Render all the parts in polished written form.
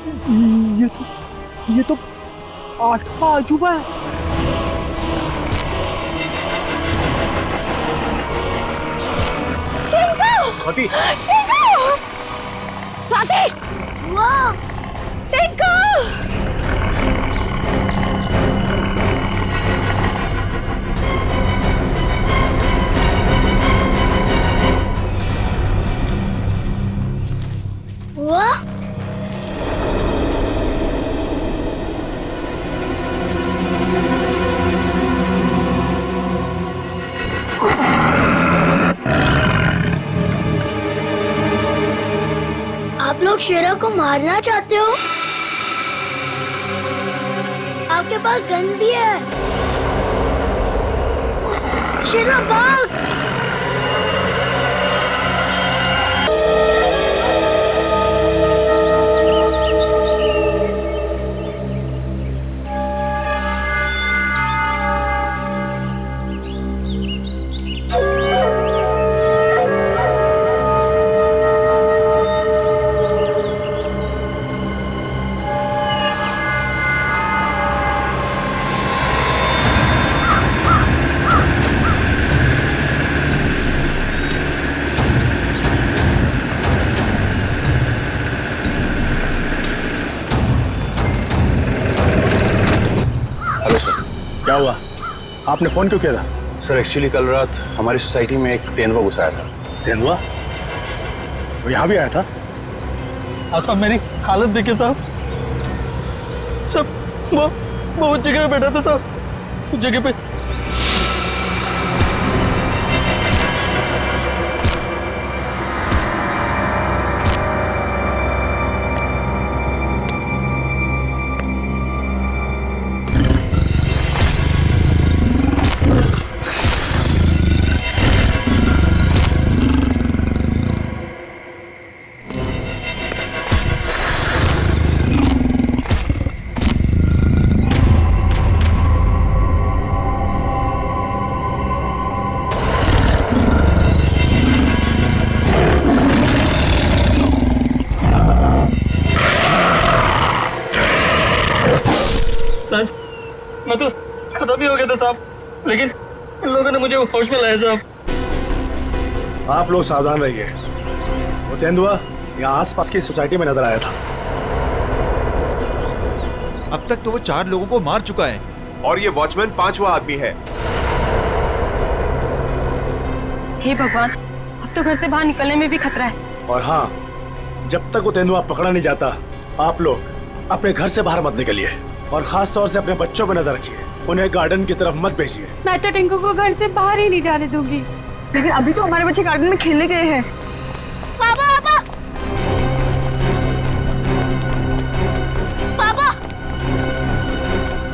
ये तो 8वां अजूबा है। स्वाति, स्वाति, वाह, टिंकू। वाह, आप लोग शेरा को मारना चाहते हो? आपके पास गन भी है। शेरा भाग! क्या हुआ? आपने फोन क्यों किया था? सर एक्चुअली कल रात हमारी सोसाइटी में एक तेंदुआ घुस आया था। तेंदुआ? वो यहाँ भी आया था? साहब मेरी हालत देखिए साहब। वो उस जगह पे बैठा था साहब, उस जगह पे। सर मैं तो खत्म ही हो गया था साहब, लेकिन इन लोगों ने मुझे होश में लाया साहब। आप लोग सावधान रहिए। वो तेंदुआ यहाँ आसपास की सोसाइटी में नजर आया था। अब तक तो वो 4 लोगों को मार चुका है और ये वॉचमैन 5वां आदमी है। हे भगवान, अब तो घर से बाहर निकलने में भी खतरा है। और हाँ, जब तक वो तेंदुआ पकड़ा नहीं जाता, आप लोग अपने घर से बाहर मत निकलिए और खास तौर से अपने बच्चों पर नजर रखिए। उन्हें गार्डन की तरफ मत भेजिए। मैं तो टिंकू को घर से बाहर ही नहीं जाने दूंगी। लेकिन अभी तो हमारे बच्चे गार्डन में खेलने गए हैं। पापा, पापा, पापा,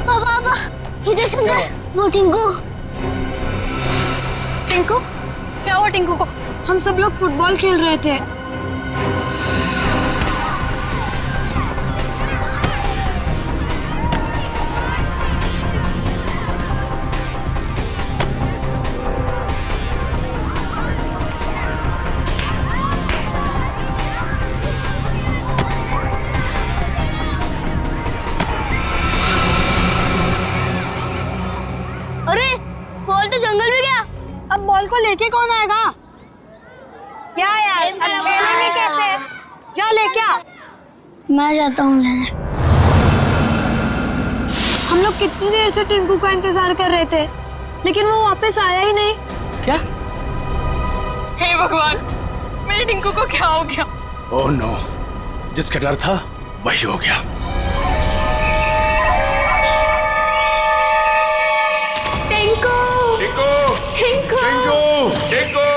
पापा, पापा, इधर सुन, वो टिंकू। टिंकू? क्या हुआ टिंकू को? हम सब लोग फुटबॉल खेल रहे थे। को लेके कौन आएगा? क्या यार, अकेले में कैसे? जा लेके आ। मैं जाता हूँ लेने। हम लोग कितनी देर से टिंकू का इंतजार कर रहे थे, लेकिन वो वापस आया ही नहीं। क्या? हे भगवान, मेरे टिंकू को क्या हो गया? ओह नो, जिसका डर था वही हो गया। टिंकू! टिंकू! टिंकू! टिंकू!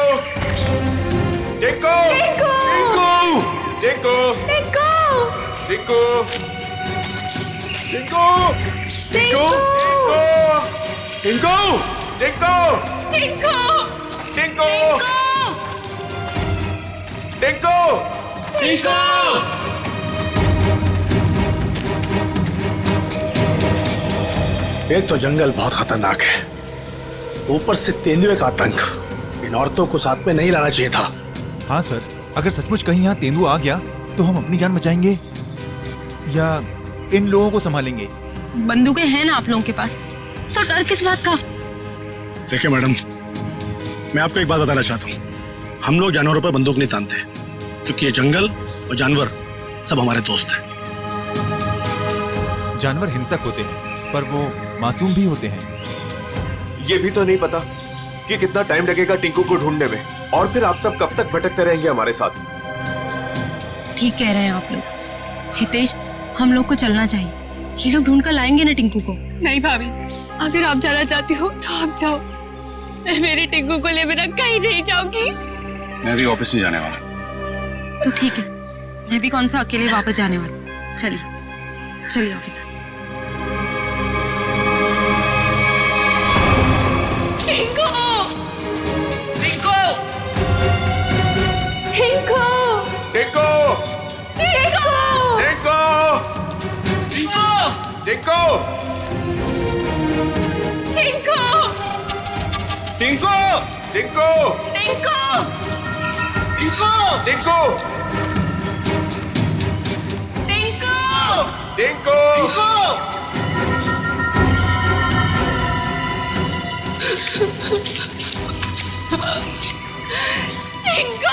टिंकू! टिंकू! टिंकू! टिंकू! टिंकू! टिंकू! टिंकू! टिंकू! टिंकू! टिंकू! टिंकू! टिंकू! एक तो जंगल बहुत खतरनाक है, ऊपर से तेंदुए का आतंक। इन औरतों को साथ में नहीं लाना चाहिए था। हाँ सर, अगर सचमुच कहीं यहाँ तेंदुआ आ गया तो हम अपनी जान बचाएंगे। या इन लोगों को संभालेंगे? बंदूकें हैं ना आप लोगों के पास, तो डर किस बात का? देखिए मैडम, मैं आपको एक बात बताना चाहता हूँ, हम लोग जानवरों पर बंदूक नहीं तानते, क्योंकि ये जंगल और जानवर सब हमारे दोस्त हैं। जानवर हिंसक होते हैं, पर वो मासूम भी होते हैं। ये भी तो नहीं पता कि कितना टाइम लगेगा टिंकू को ढूंढने में, और फिर आप सब कब तक भटकते रहेंगे हमारे साथ। ठीक कह रहे हैं आप लोग। हितेश, हम लोग को चलना चाहिए। ये लोग ढूंढ कर लाएंगे ना टिंकू को। नहीं भाभी, अगर आप जाना चाहती हो तो आप जाओ, मैं मेरे टिंकू को ले बिना कहीं नहीं जाऊंगी। मैं भी ऑफिस नहीं जाने वाला। तो ठीक है, मैं भी कौन सा अकेले वापस जाने वाली। चलिए चलिए ऑफिस। टिंकू, टिंकू, टिंकू, टिंकू, टिंकू, टिंकू, टिंकू, टिंकू, टिंकू, टिंकू, टिंकू, टिंकू, टिंकू, टिंकू,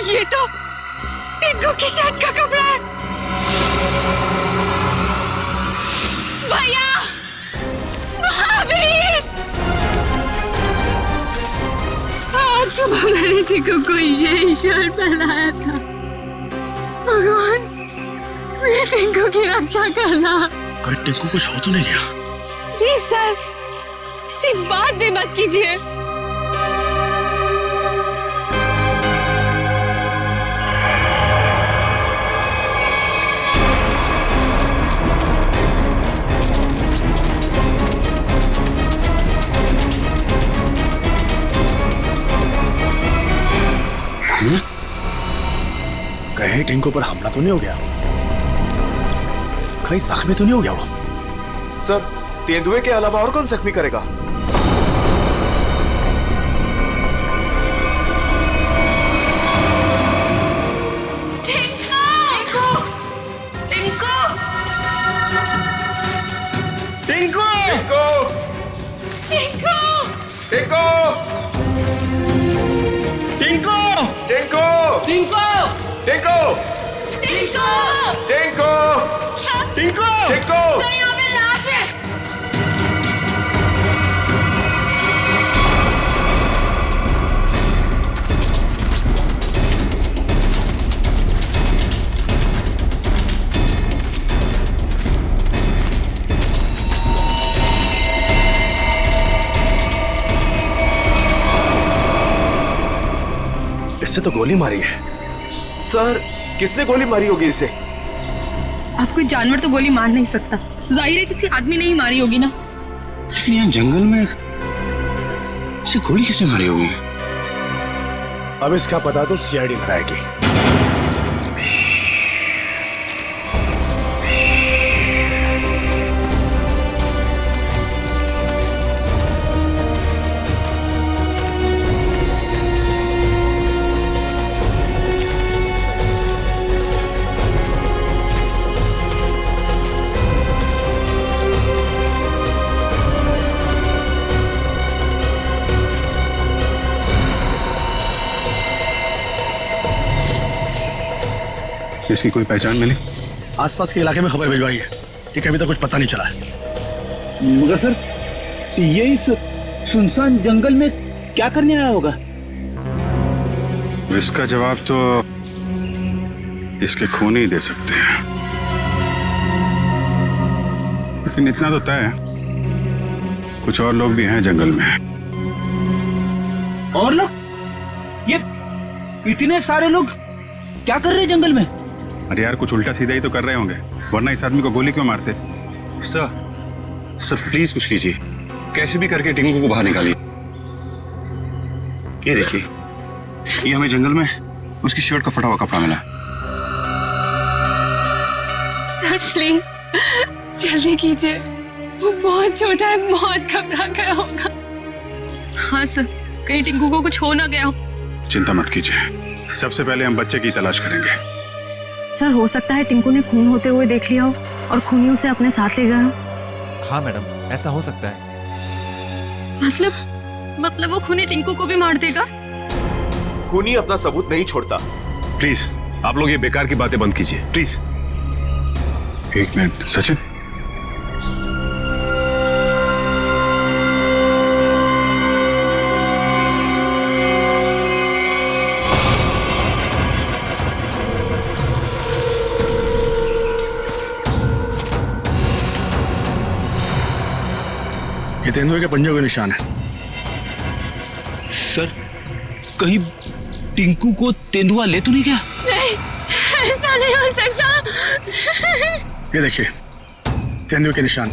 ये तो टिंकू की शर्ट का कपड़ा है। भैया, भाभी, आज सुबह मैंने टिंकू को ये शर्ट पहनाया था। भगवान, मेरे टिंकू की रक्षा करना। कहीं टिंकू कुछ हो तो नहीं गया? प्लीज सर, ऐसी बात भी मत कीजिए। कहीं टिंकू पर हमला तो नहीं हो गया? कहीं जख्मी तो नहीं हो गया वो? सर, तेंदुए के अलावा और कौन जख्मी करेगा? टिंकू, टिंकू, टिंकू, टिंकू, टिंकू, टिंकू, टिंकू, टिंकू, टिंकू, टिंकू, टिंकू, टिंकू, टिंकू, तो यहाँ पे लाश है। इससे तो गोली मारी है। सर, किसने गोली मारी होगी इसे? अब कोई जानवर तो गोली मार नहीं सकता, जाहिर है किसी आदमी ने ही मारी होगी ना। लेकिन यहाँ जंगल में इसे गोली किसने मारी होगी? अब इसका पता तो सीआईडी लगाएगी। इसकी कोई पहचान मिली? आसपास के इलाके में खबर भिजवाई है, ठीक है, अभी तक कुछ पता नहीं चला है। मगर सर, ये इस सुनसान जंगल में क्या करने आया होगा? इसका जवाब तो इसके खून ही दे सकते हैं। लेकिन इतना तो तय है, कुछ और लोग भी हैं जंगल में। और लोग? ये इतने सारे लोग क्या कर रहे हैं जंगल में? अरे यार, कुछ उल्टा सीधा ही तो कर रहे होंगे, वरना इस आदमी को गोली क्यों मारते? सर प्लीज कुछ कीजिए, कैसे भी करके टिंकू को बाहर निकालिए। ये देखिए, ये हमें जंगल में उसकी शर्ट का फटा हुआ कपड़ा मिला। सर प्लीज जल्दी कीजिए, वो बहुत छोटा है, बहुत घबरा गया होगा। हाँ सर, कहीं टिंकू को कुछ हो ना गया हो। चिंता मत कीजिए, सबसे पहले हम बच्चे की तलाश करेंगे। सर हो सकता है टिंकू ने खून होते हुए देख लिया हो और खूनी उसे अपने साथ ले गया हो। हाँ मैडम, ऐसा हो सकता है। मतलब वो खूनी टिंकू को भी मार देगा? खूनी अपना सबूत नहीं छोड़ता। प्लीज आप लोग ये बेकार की बातें बंद कीजिए, प्लीज। एक मिनट सचिन, ये तेंदुए के पंजों के निशान है। सर कहीं टिंकू को तेंदुआ ले तो नहीं गया? नहीं, ऐसा नहीं हो सकता। ये देखिए तेंदुए के निशान,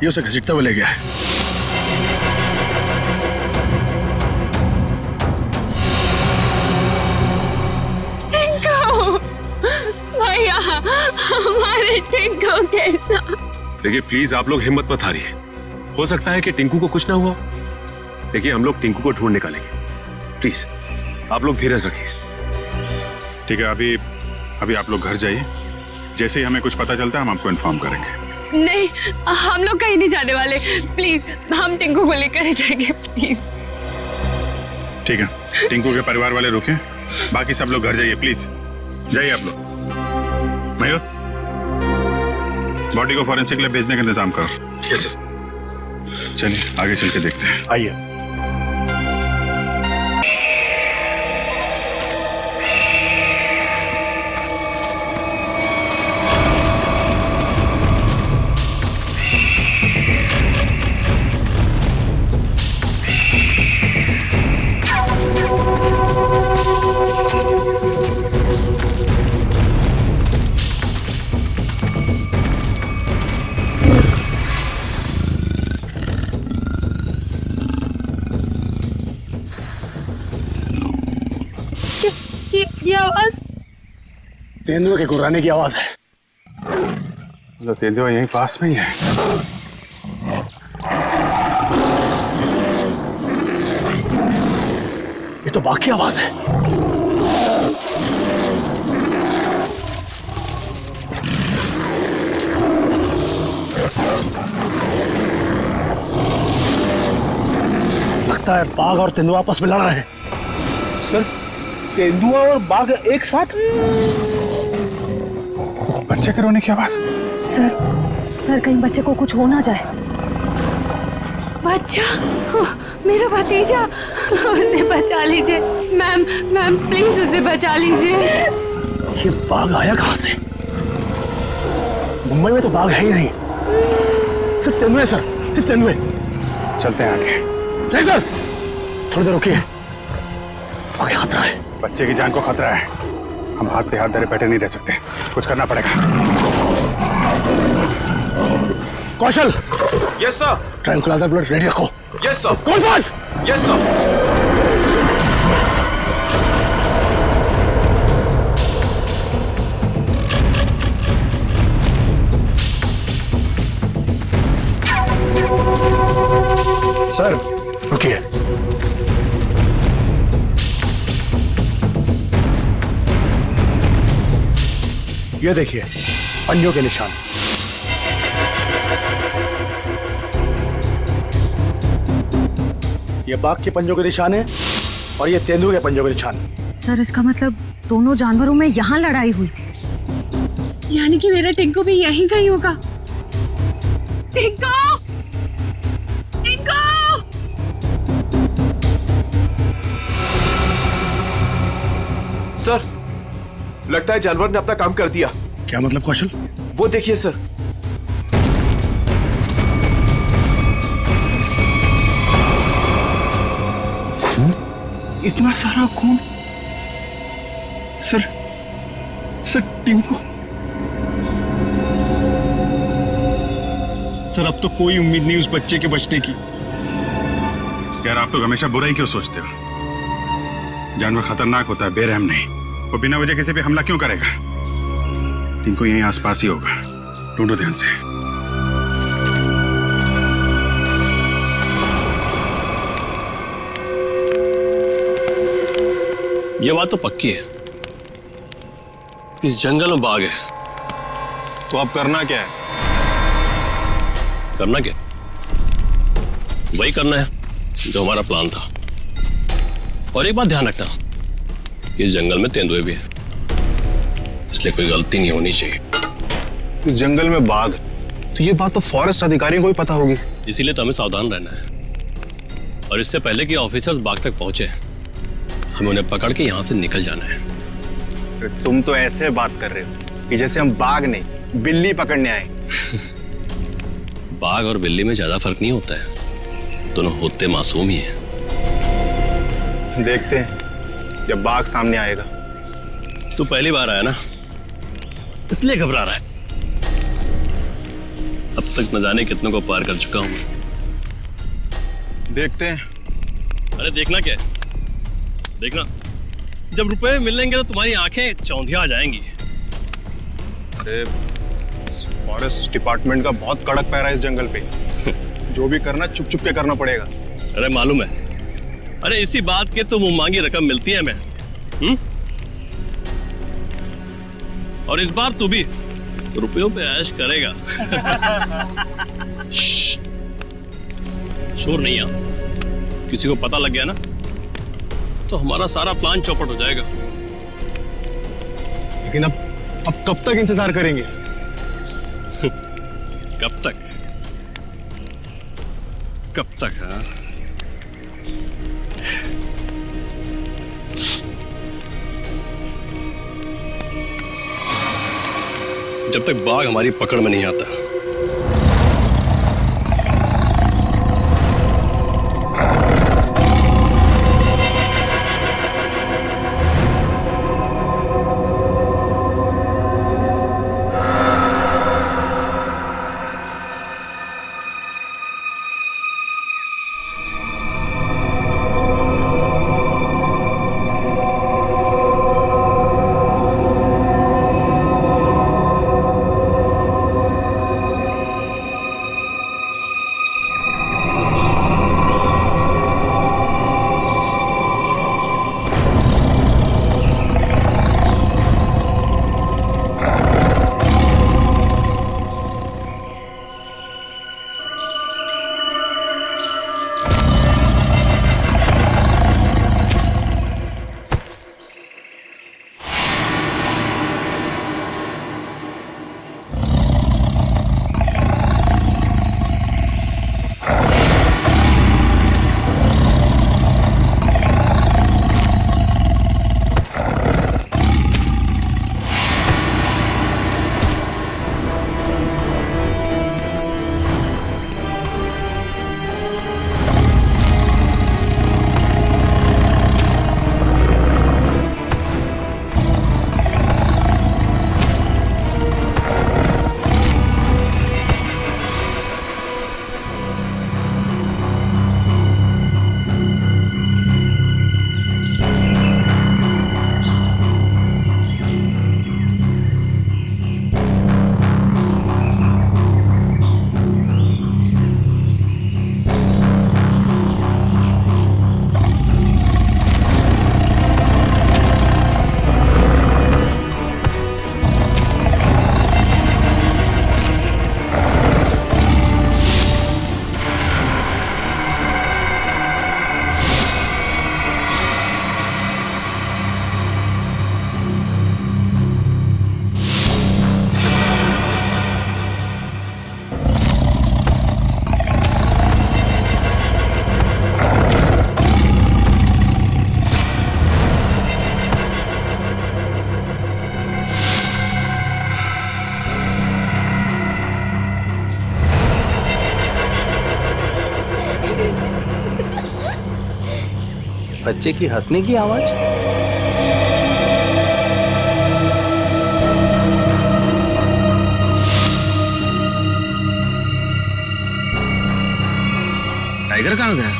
ये उसे घसीटते हुए ले गया है। टिंकू भैया, हमारे टिंकू कैसा? देखिए प्लीज आप लोग हिम्मत मत हारिए, हो सकता है कि टिंकू को कुछ ना हुआ। देखिए हम लोग टिंकू को ढूंढ निकालेंगे, प्लीज आप लोग धीरज रखिए। ठीक है, अभी आप लोग घर जाइए, जैसे ही हमें कुछ पता चलता है हम आपको इन्फॉर्म करेंगे। नहीं, हम लोग कहीं नहीं जाने वाले, प्लीज हम टिंकू को लेकर जाएंगे, प्लीज। ठीक है, टिंकू के परिवार वाले रुके, बाकी सब लोग घर जाइए, प्लीज जाइए आप लोग। मयूर, बॉडी को फॉरेंसिक लैब भेजने का इंतजाम करो। Yes sir. चलिए आगे चल के देखते हैं। आइए। ये आवाज तेंदुए के गुर्राने की आवाज है। तो तेंदुआ यहीं पास में ही है। ये तो बाघ की आवाज है। लगता है बाघ और तेंदुआ आपस में लड़ रहे हैं। सर तेंदुआ और बाघ एक साथ? बच्चे के रोने की आवाज। सर कहीं बच्चे को कुछ हो ना जाए। बच्चा, मेरा भतीजा, उसे बचा लीजिए मैम प्लीज उसे बचा लीजिए। ये बाघ आया कहां से? मुंबई में तो बाघ है ही नहीं, सिर्फ तेंदुए सर, सिर्फ तेंदुए। चलते हैं आगे। नहीं सर, थोड़ी देर रुकिए, आगे खतरा है। बच्चे की जान को खतरा है, हम हाथ पे हाथ धरे बैठे नहीं रह सकते, कुछ करना पड़ेगा। Kaushal, yes sir. Tranquilliser blood ready रखो। Yes sir. कौन फास्ट? Yes sir. सर रुकिए। ये देखिए पंजों के निशान। ये बाघ के पंजों के निशान है और ये तेंदुए के पंजों के निशान। सर इसका मतलब दोनों जानवरों में यहाँ लड़ाई हुई थी। यानी कि मेरा टिंकू भी यहीं कहीं होगा। टिंकू, टिंकू! सर लगता है जानवर ने अपना काम कर दिया। क्या मतलब कौशल? वो देखिए सर। इतना सारा खून? सर टिंकू, सर अब तो कोई उम्मीद नहीं उस बच्चे के बचने की। यार आप लोग हमेशा बुरा ही क्यों सोचते हो? जानवर खतरनाक होता है, बेरहम नहीं। वो बिना वजह किसी पे हमला क्यों करेगा? टिंकू यहीं आसपास ही होगा, ढूंढो ध्यान से। ये बात तो पक्की है, इस जंगल में बाघ है। तो अब करना क्या है? करना क्या? वही करना है जो हमारा प्लान था। और एक बात ध्यान रखना, इस जंगल में तेंदुए भी हैं, इसलिए कोई गलती नहीं होनी चाहिए। इस जंगल में बाघ, तो ये बात तो फॉरेस्ट अधिकारियों को भी पता होगी। इसीलिए तो हमें सावधान रहना है, और इससे पहले कि ऑफिसर्स बाघ तक पहुंचे हमें उन्हें पकड़ के यहाँ से निकल जाना है। तुम तो ऐसे बात कर रहे हो कि जैसे हम बाघ नहीं बिल्ली पकड़ने आए। बाघ और बिल्ली में ज्यादा फर्क नहीं होता है, दोनों होते मासूम ही हैं। देखते हैं जब बाघ सामने आएगा। तू पहली बार आया ना, इसलिए घबरा रहा है। अब तक न जाने कितनों को पार कर चुका हूं। देखते हैं। अरे देखना क्या है, देखना जब रुपए मिलेंगे तो तुम्हारी आंखें चौंधिया आ जाएंगी। अरे इस फॉरेस्ट डिपार्टमेंट का बहुत कड़क पैरा है इस जंगल पे। जो भी करना चुप चुप के करना पड़ेगा। अरे मालूम है, अरे इसी बात के तो मुंह मांगी रकम मिलती है हमें। और इस बार तू भी रुपयों पे ऐश करेगा। शोर नहीं आ, किसी को पता लग गया ना तो हमारा सारा प्लान चौपट हो जाएगा। लेकिन अब कब तक इंतजार करेंगे? कब तक? कब तक? हाँ, जब तक बाघ हमारी पकड़ में नहीं आता। बच्चे की हंसने की आवाज। टाइगर कहाँ गया?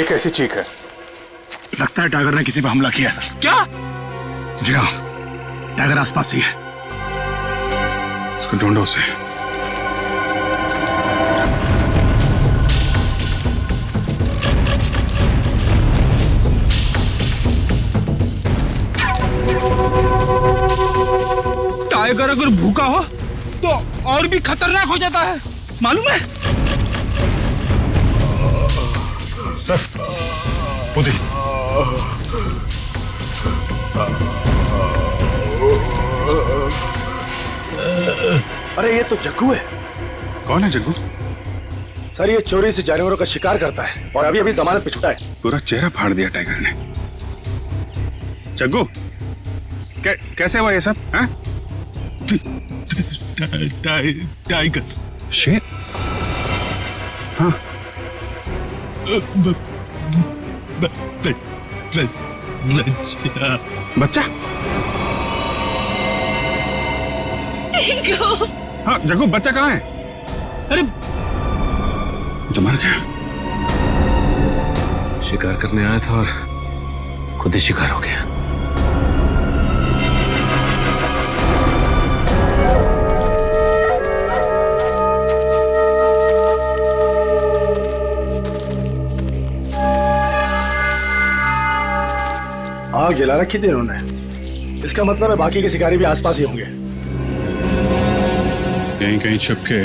ये कैसी चीख है? लगता है टाइगर ने किसी पे हमला किया सर। क्या? जी हाँ, टाइगर आसपास ही है। उसको ढूंढो उसे। टाइगर अगर भूखा हो तो और भी खतरनाक हो जाता है, मालूम है? सर, वो देखिए। अरे ये तो जग्गू है। कौन है जग्गू? सर ये चोरी से जानवरों का शिकार करता है और अभी अभी जमानत पे छुटा है। पूरा चेहरा फाड़ दिया टाइगर ने। जग्गू, कैसे हुआ ये सब? हैं? टाइगर। शेर? हाँ। बच्चा? हाँ जग्गू, बच्चा कहाँ है? अरे तो मर गया। शिकार करने आया था और खुद ही शिकार हो गया। आग जला रखी थी इन्होंने। इसका मतलब है बाकी के शिकारी भी आसपास ही होंगे। कहीं कहीं छुप के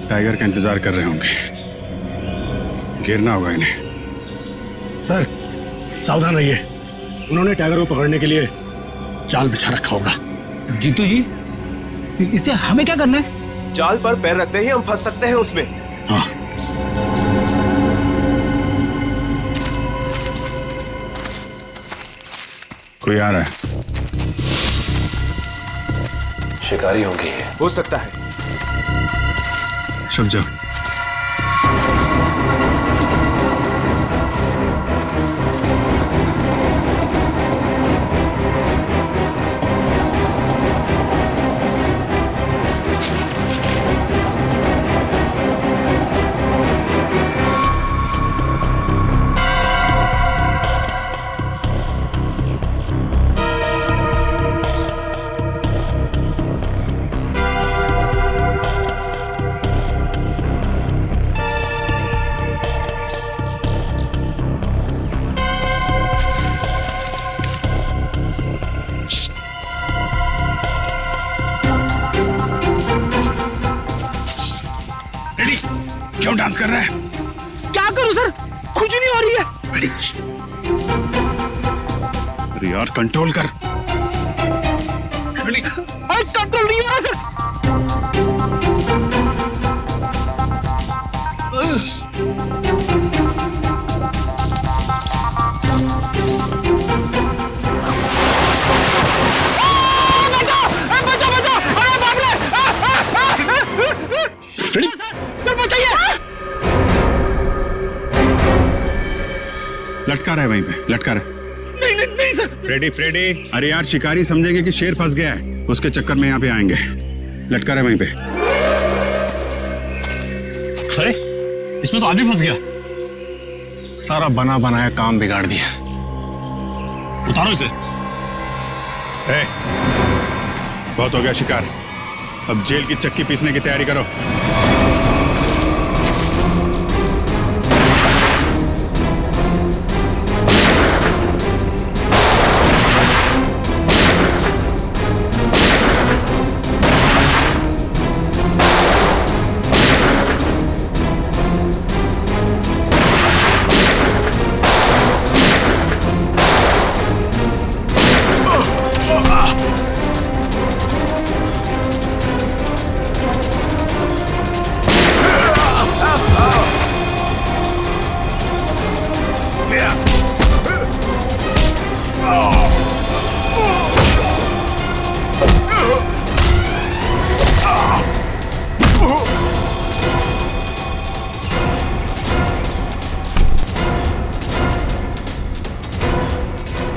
टाइगर का इंतजार कर रहे होंगे। गिरना होगा इन्हें। सर सावधान रहिए, उन्होंने टाइगर को पकड़ने के लिए जाल बिछा रखा होगा। जीतू जी, इससे हमें क्या करना है? जाल पर पैर रखते ही हम फंस सकते हैं उसमें। हाँ। कोई आ रहा है। शिकारी होंगे। हो सकता है। छुप जाओ। क्यों डांस कर रहा है? क्या करूं सर, खुद नहीं हो रही है। अरे यार कंट्रोल कर। अरे कंट्रोल नहीं हो रहा सर। सर बचाइए। लटका रहा है वहीं पे, लटका रहा है। नहीं नहीं नहीं सर। फ्रेडी फ्रेडी, अरे यार शिकारी समझेंगे कि शेर फंस गया है, उसके चक्कर में यहाँ पे आएंगे। लटका रहा है वहीं पे। अरे इसमें तो आदमी फंस गया। सारा बना बनाया काम बिगाड़ दिया। उतारो इसे। बहुत हो गया शिकार, अब जेल की चक्की पीसने की तैयारी करो।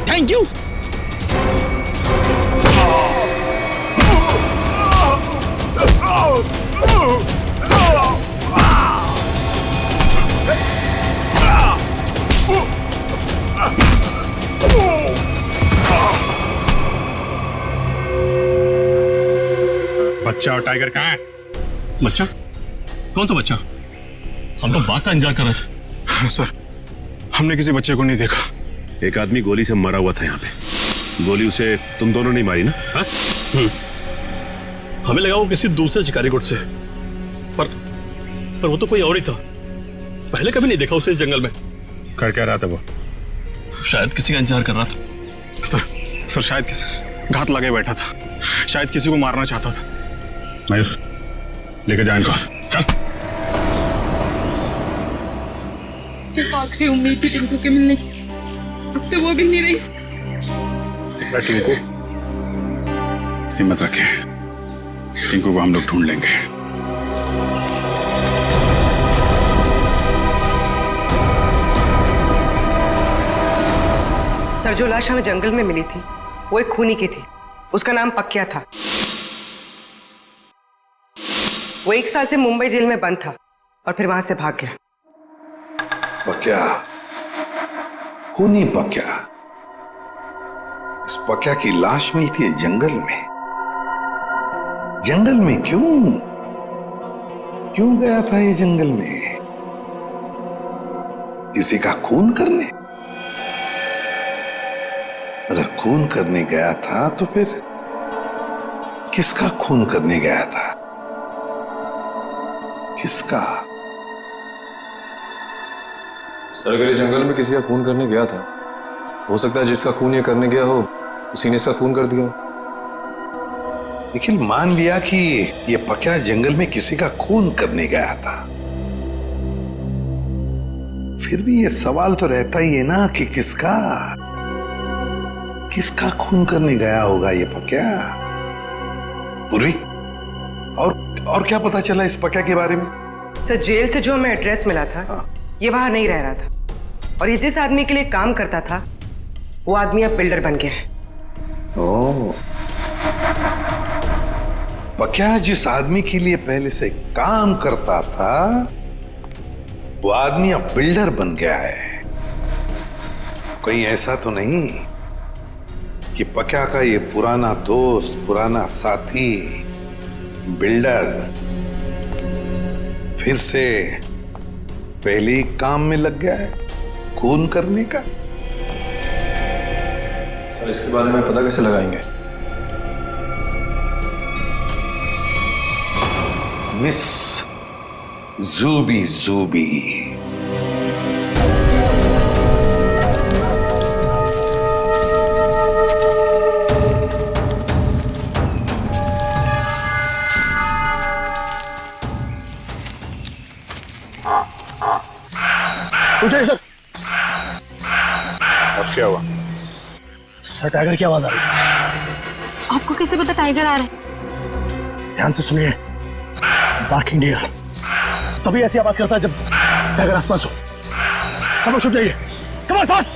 Thank you. बच्चा और टाइगर कहाँ है? बच्चा? कौन सा बच्चा? हम तो बाघ का इंतजार कर रहे थे। सर, हमने किसी बच्चे को नहीं देखा। एक आदमी गोली से मरा हुआ था यहाँ पे। गोली उसे तुम दोनों ने मारी ना? हाँ? हमें लगा वो किसी दूसरे शिकारी गुट से, पर वो तो कोई और ही था। पहले कभी नहीं देखा उसे इस जंगल में। कर क्या रहा था वो? शायद किसी का इंतजार कर रहा था। सर शायद किसी घात लगे बैठा था, शायद किसी को मारना चाहता था। मयूर, लेकर जाए इनको। चल। आखिरी उम्मीद थी टिंकू के मिलने की, अब तो वो भी नहीं रही। टिंकू, हिम्मत रखे, टिंकू को हम लोग ढूंढ लेंगे। सर, जो लाश हमें जंगल में मिली थी वो एक खूनी की थी। उसका नाम पक्या था। वो 1 साल से मुंबई जेल में बंद था और फिर वहां से भाग गया। पक्या, खूनी पक्या। इस पक्या की लाश मिलती है जंगल में। जंगल में क्यों गया था ये जंगल में? किसी का खून करने? अगर खून करने गया था तो फिर किसका खून करने गया था? किसका? सर, अगर ये जंगल में किसी का खून करने गया था, हो सकता है जिसका खून ये करने गया हो उसी ने इसका खून कर दिया। निखिल, मान लिया कि ये पक्या जंगल में किसी का खून करने गया था, फिर भी ये सवाल तो रहता ही है ना कि किसका खून करने गया होगा ये पक्या? पूर्वी, और क्या पता चला इस पक्या के बारे में? सर, जेल से जो हमें एड्रेस मिला था, ये वहां नहीं रह रहा था, और ये जिस आदमी के लिए काम करता था वो आदमी अब बिल्डर बन गया है। ओह, पक्या जिस आदमी के लिए पहले से काम करता था वो आदमी अब बिल्डर बन गया है। कहीं ऐसा तो नहीं कि पक्या का ये पुराना दोस्त, पुराना साथी बिल्डर फिर से पहले ही काम में लग गया है खून करने का? सर, इसके बारे में पता कैसे लगाएंगे? मिस जूबी। पूछे सर। अब क्या हुआ? सर, टाइगर की आवाज आ रही है। आपको कैसे पता टाइगर आ रहा है? ध्यान से सुनिए। बार्किंग डियर तभी ऐसी आवाज करता है जब टाइगर आसपास हो। सब लोग छुप जाइए। Come on, fast.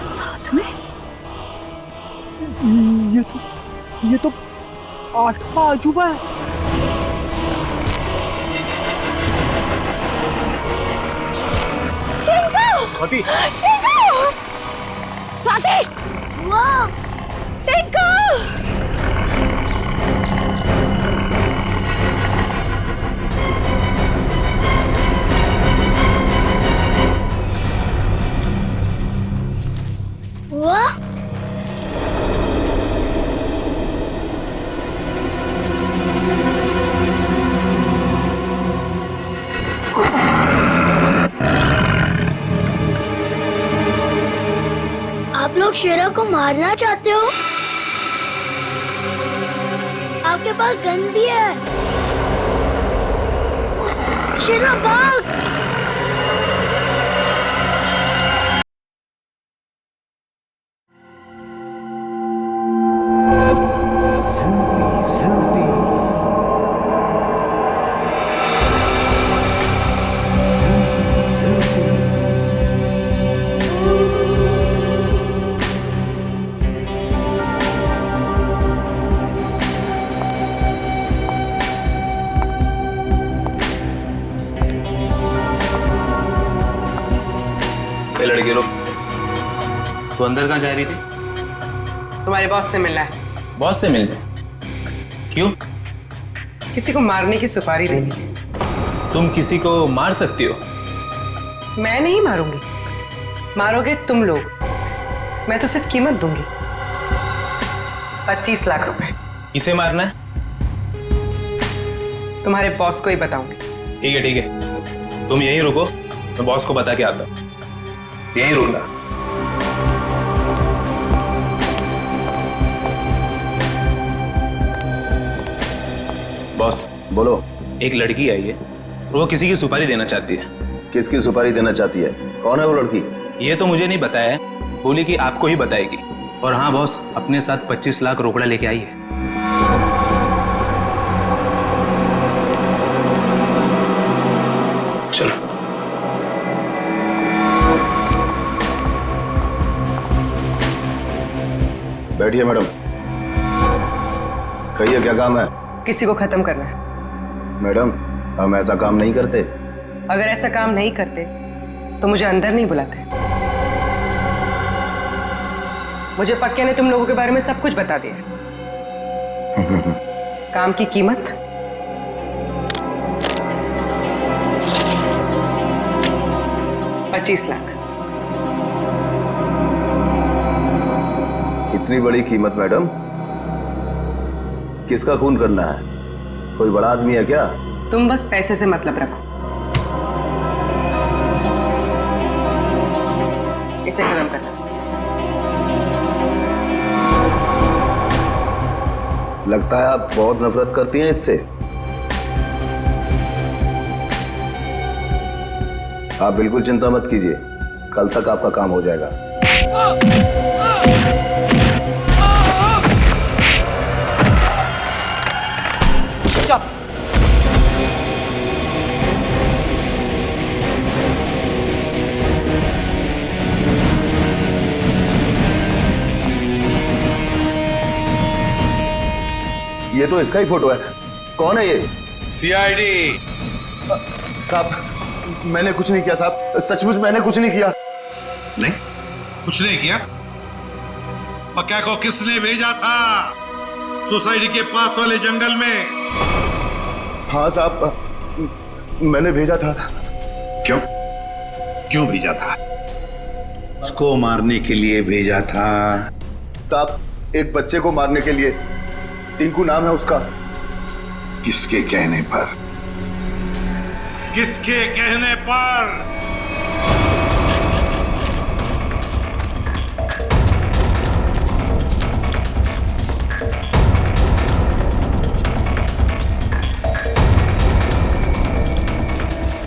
साथ में? ये तो 8वां अजूबा है। स्वाति! स्वाति! वाह! टिंकू! लोग शेरा को मारना चाहते हो? आपके पास गन भी है। शेरा भाग! लड़के लोग, तो अंदर कहाँ जा रही थी? तुम्हारे बॉस से मिलना है। बॉस से मिलने? क्यों? किसी को मारने की सुपारी देनी है। तुम किसी को मार सकती हो? मैं नहीं मारूंगी, मारोगे तुम लोग। मैं तो सिर्फ कीमत दूंगी, 25 लाख रुपए। किसे मारना है? तुम्हारे बॉस को ही बताऊंगी। ठीक है ठीक है, तुम यहीं रुको, मैं बॉस को बता के आता हूँ। यहीं रुकना। बॉस बोलो। एक लड़की आई है, वो किसी की सुपारी देना चाहती है। किसकी सुपारी देना चाहती है? कौन है वो लड़की? ये तो मुझे नहीं बताया है, बोली कि आपको ही बताएगी। और हाँ बॉस, अपने साथ 25 लाख रोकड़ा लेके आई है। चलो। बैठिए मैडम। कहिए क्या काम है? किसी को खत्म करना है। मैडम, हम ऐसा काम नहीं करते। अगर ऐसा काम नहीं करते तो मुझे अंदर नहीं बुलाते। मुझे पक्के ने तुम लोगों के बारे में सब कुछ बता दिया। काम की कीमत 25 लाख। इतनी बड़ी कीमत मैडम? किसका खून करना है? कोई बड़ा आदमी है क्या? तुम बस पैसे से मतलब रखो। इसे खत्म करना। लगता है आप बहुत नफरत करती हैं इससे। आप बिल्कुल चिंता मत कीजिए, कल तक आपका काम हो जाएगा। चुप। ये तो इसका ही फोटो है। कौन है ये? सीआईडी। साहब, मैंने कुछ नहीं किया साहब, सचमुच मैंने कुछ नहीं किया। नहीं, कुछ नहीं किया? पक्का को किसने भेजा था सोसाइटी के पास वाले जंगल में? हाँ साहब, मैंने भेजा था। क्यों भेजा था? उसको मारने के लिए भेजा था साहब, एक बच्चे को मारने के लिए। टिंकू नाम है उसका। किसके कहने पर? किसके कहने पर?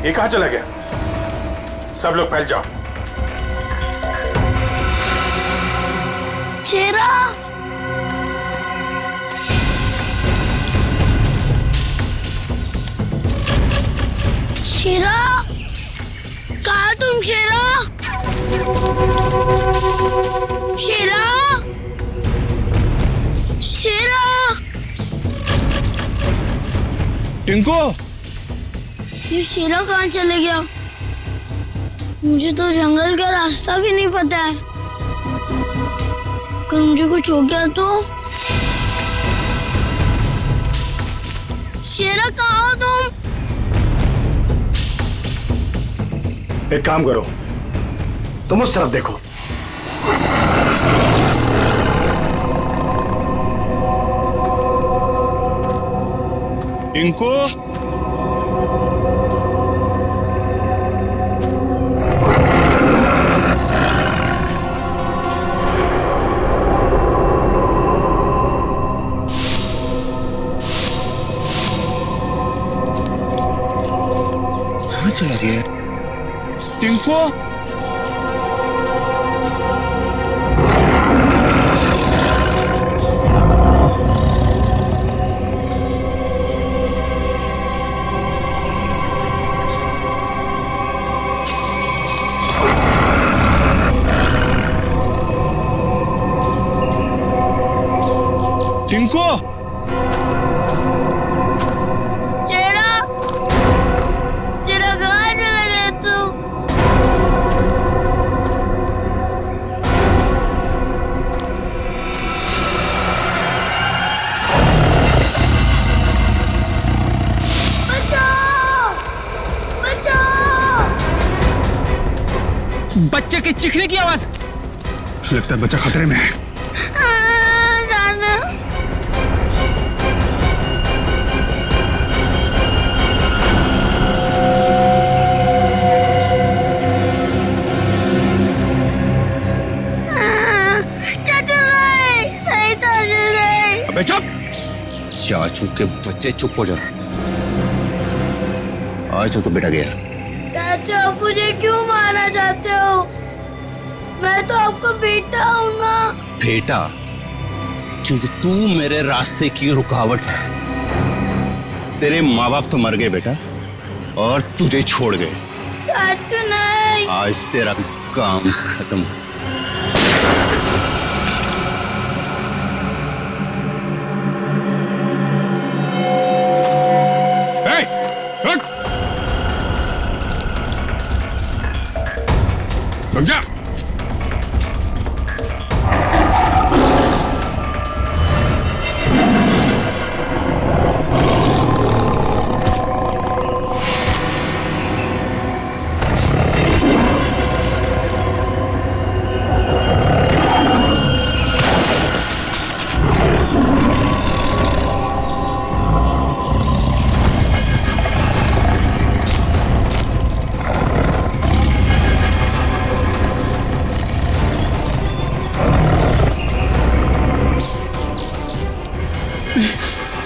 ये कहां चला गया? सब लोग फैल जाओ। शेरा! शेरा! कहाँ तुम शेरा? शेरा! शेरा! टिंकू! ये शेरा कहाँ चले गया? मुझे तो जंगल का रास्ता भी नहीं पता है। अगर मुझे कुछ हो गया तो? शेरा कहाँ हो तुम? एक काम करो, तुम उस तरफ देखो। टिंकू, चला गया है? टिंकू टिंकू शेरा कहाँ चला गया तू? बचाओ! बचाओ! बच्चे के चीखने की आवाज। लगता है बच्चा खतरे में है। दादा अबे चुप! चाचू के बच्चे चुप हो जा। आज तो बेटा गया। चाचा आप मुझे क्यों मारना चाहते हो? मैं तो आपका बेटा हूँ ना। बेटा? क्योंकि तू मेरे रास्ते की रुकावट है। तेरे माँ बाप तो मर गए बेटा, और तुझे छोड़ गए। चाचू नहीं। आज तेरा काम खत्म। रुक जा।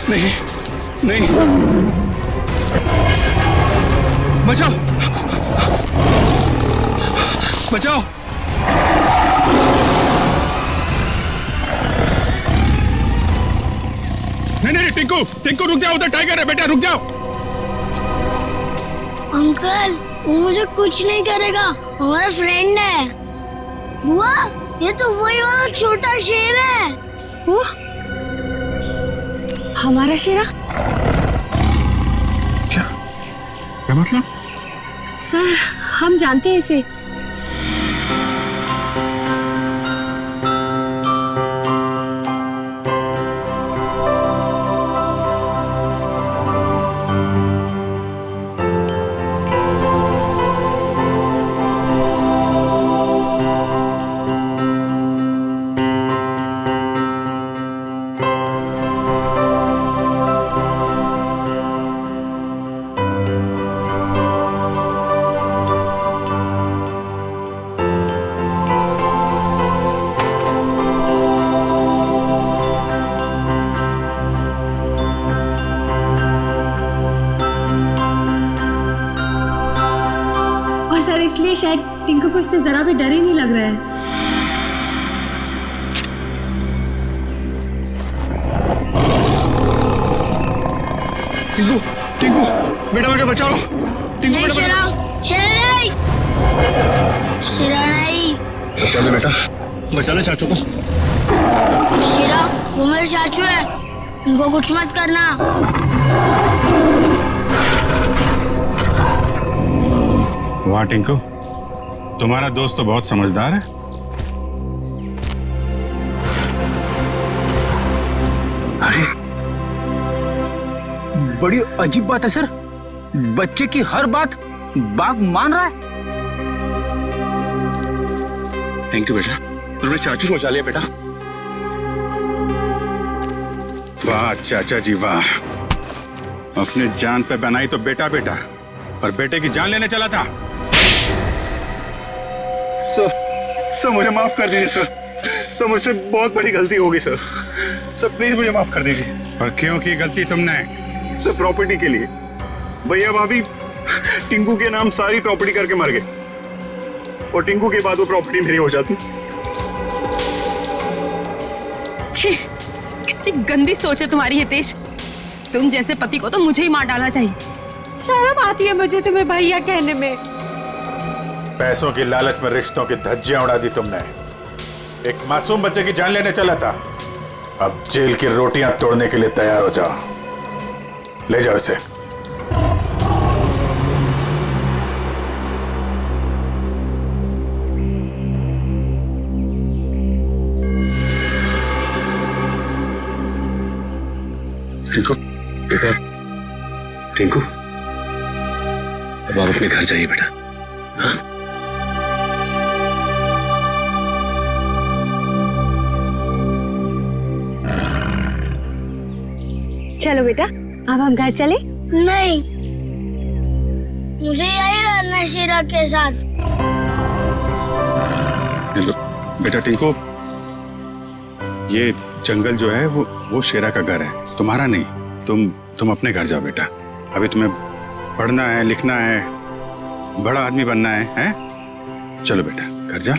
नहीं नहीं, बचाओ बचाओ। नहीं टिंकू, टिंकू रुक जाओ, उधर टाइगर है बेटा, रुक जाओ। अंकल वो मुझे कुछ नहीं करेगा, हमारा फ्रेंड है। बुआ ये तो वही वाला छोटा शेर है। वो हमारा शेरा? क्या मतलब? सर हम जानते हैं इसे। सर इसलिए शायद टिंकू को इससे जरा भी डर ही नहीं लग रहा है। टिंकू टिंकू बेटा बेटा बचाओ। टिंकू बेटा शेरा नहीं, शेरा नहीं। बचा ले बेटा, बचा ले चाचू को। शेरा वो मेरे चाचू है, उनको कुछ मत करना। वाह टिंकू, तुम्हारा दोस्त तो बहुत समझदार है। अरे बड़ी अजीब बात है सर, बच्चे की हर बात बाघ मान रहा है। थैंक यू बेटा, तुमने चाचू को बचा लिया बेटा। वाह चाचा जी वाह, अपने जान पे बनाई तो बेटा बेटा, पर बेटे की जान लेने चला था। सर मुझे माफ कर दीजिए सर मुझसे बहुत बड़ी गलती होगी सर प्लीज मुझे माफ कर दीजिए। पर क्यों की गलती तुमने? सर प्रॉपर्टी के लिए। भैया भाभी टिंकू के नाम सारी प्रॉपर्टी करके मर गए, और टिंकू के बाद वो प्रॉपर्टी मेरी हो जाती। छी, कितनी गंदी सोच है तुम्हारी हितेश। तुम जैसे पति को तो मुझे ही मार डालना चाहिए। शर्म आती है मुझे तुम्हें भैया कहने में। पैसों की लालच में रिश्तों की धज्जियां उड़ा दी तुमने। एक मासूम बच्चे की जान लेने चला था, अब जेल की रोटियां तोड़ने के लिए तैयार हो जाओ। ले जाओ इसे। टिंकू, बेटा, टिंकू, अब आप अपने घर जाइए बेटा। हाँ? चलो बेटा, अब हम घर चले। नहीं, मुझे यही रहना है शीरा के साथ। बेटा टिंकू, ये जंगल जो है वो शेरा का घर है, तुम्हारा नहीं। तुम अपने घर जाओ बेटा। अभी तुम्हें पढ़ना है, लिखना है, बड़ा आदमी बनना है, हैं? चलो बेटा घर जा।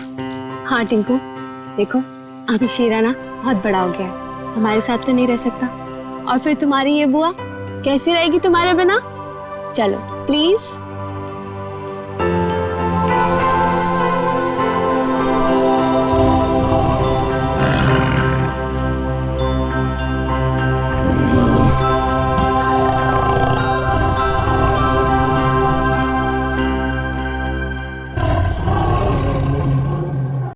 हाँ टिंकू, देखो अभी शीरा ना बहुत बड़ा हो गया है, हमारे साथ तो नहीं रह सकता। और फिर तुम्हारी ये बुआ कैसी रहेगी तुम्हारे बिना? चलो प्लीज।